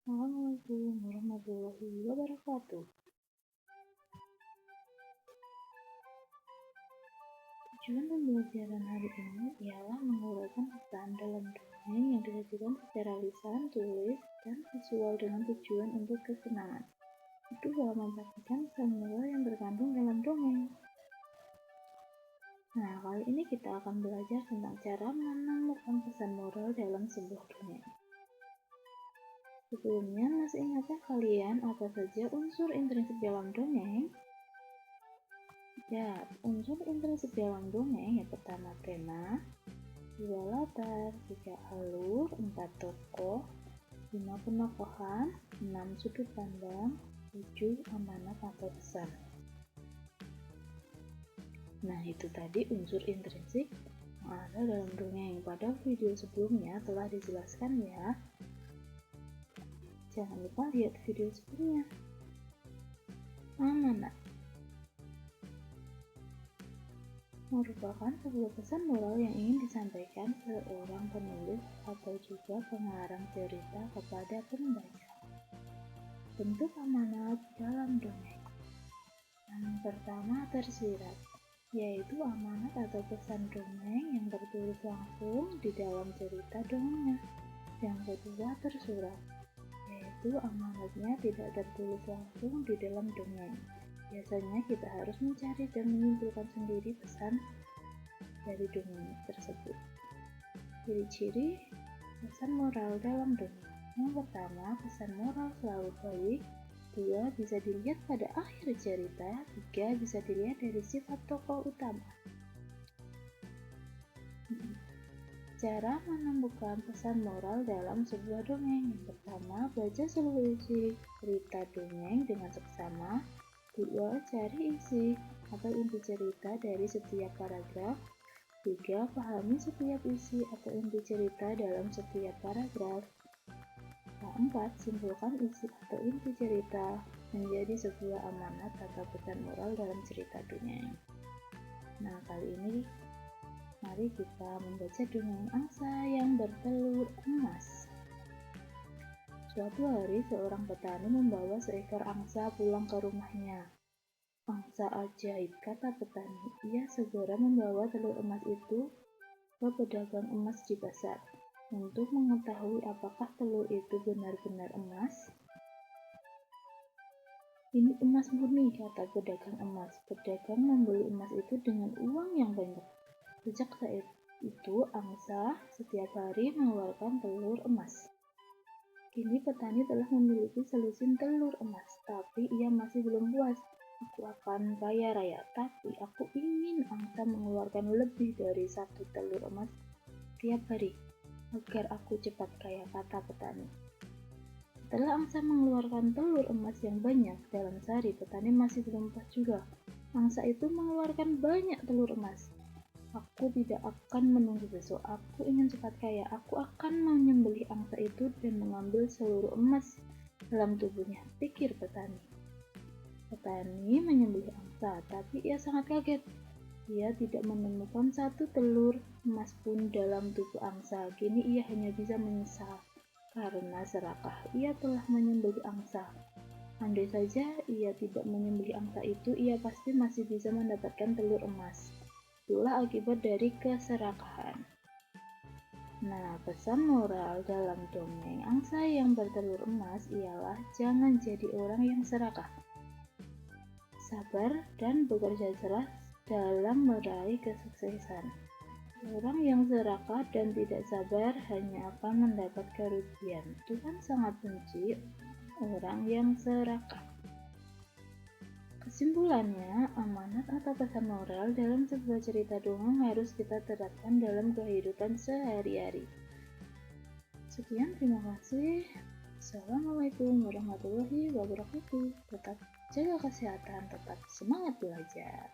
Assalamualaikum warahmatullahi wabarakatuh. Tujuan pembelajaran hari ini ialah menguraikan pesan dalam dongeng yang disajikan secara lisan, tulis, dan visual dengan tujuan untuk kesenangan. Kedua, membagikan pesan moral yang terkandung dalam dongeng. Nah, kali ini kita akan belajar tentang cara menemukan pesan moral dalam sebuah dongeng. Sebelumnya, masih ingatkah kalian apa saja unsur intrinsik dalam dongeng? Ya, unsur intrinsik dalam dongeng yang pertama tema, 2 latar, 3 alur, 4 tokoh, 5 penokohan, 6 sudut pandang, 7 amanat atau pesan. Nah, itu tadi unsur intrinsik yang ada dalam dongeng. Pada video sebelumnya telah dijelaskan ya. Jangan lupa lihat video sebelumnya. Amanat merupakan sebuah pesan moral yang ingin disampaikan seorang penulis atau juga pengarang cerita kepada pembaca. Bentuk amanat dalam dongeng. Yang pertama tersirat, yaitu amanat atau pesan dongeng yang tertulis langsung di dalam cerita dongengnya. Yang kedua tersurat, yaitu amanatnya tidak tertulis langsung di dalam dongeng. Biasanya kita harus mencari dan menyimpulkan sendiri pesan dari dongeng tersebut. Ciri-ciri pesan moral dalam dongeng. Yang pertama, pesan moral selalu baik. 2, bisa dilihat pada akhir cerita. 3, bisa dilihat dari sifat tokoh utama. Cara menemukan pesan moral dalam sebuah dongeng. Yang pertama, baca seluruh isi cerita dongeng dengan seksama. 2, cari isi atau inti cerita dari setiap paragraf. 3, pahami setiap isi atau inti cerita dalam setiap paragraf. 4, simpulkan isi atau inti cerita menjadi sebuah amanat atau pesan moral dalam cerita dongeng. Nah, kali ini mari kita membaca dongeng angsa yang bertelur emas. Suatu hari seorang petani membawa seekor angsa pulang ke rumahnya. Angsa ajaib, kata petani. Ia segera membawa telur emas itu ke pedagang emas di pasar. Untuk mengetahui apakah telur itu benar-benar emas. Ini emas murni, kata pedagang emas. Pedagang membeli emas itu dengan uang yang banyak. Sejak saat itu, angsa setiap hari mengeluarkan telur emas. Kini petani telah memiliki selusin telur emas, tapi ia masih belum puas. Aku akan kaya raya, tapi aku ingin angsa mengeluarkan lebih dari 1 telur emas tiap hari, agar aku cepat kaya, kata petani. Setelah angsa mengeluarkan telur emas yang banyak dalam sehari, petani masih belum puas juga. Angsa itu mengeluarkan banyak telur emas. Aku tidak akan menunggu besok, aku ingin cepat kaya. Aku akan menyembelih angsa itu dan mengambil seluruh emas dalam tubuhnya, pikir petani. Petani menyembelih angsa, tapi ia sangat kaget. Ia tidak menemukan 1 telur emas pun dalam tubuh angsa. Kini ia hanya bisa menyesal karena serakah ia telah menyembelih angsa. Andai saja ia tidak menyembelih angsa itu, ia pasti masih bisa mendapatkan telur emas. Itulah akibat dari keserakahan. Nah, pesan moral dalam dongeng angsa yang bertelur emas ialah jangan jadi orang yang serakah. Sabar dan bekerja keras dalam meraih kesuksesan. Orang yang serakah dan tidak sabar hanya akan mendapat kerugian. Tuhan sangat benci orang yang serakah. Kesimpulannya, amanat atau pesan moral dalam sebuah cerita dongeng harus kita terapkan dalam kehidupan sehari-hari. Sekian, terima kasih. Assalamualaikum warahmatullahi wabarakatuh. Tetap jaga kesehatan, tetap semangat belajar.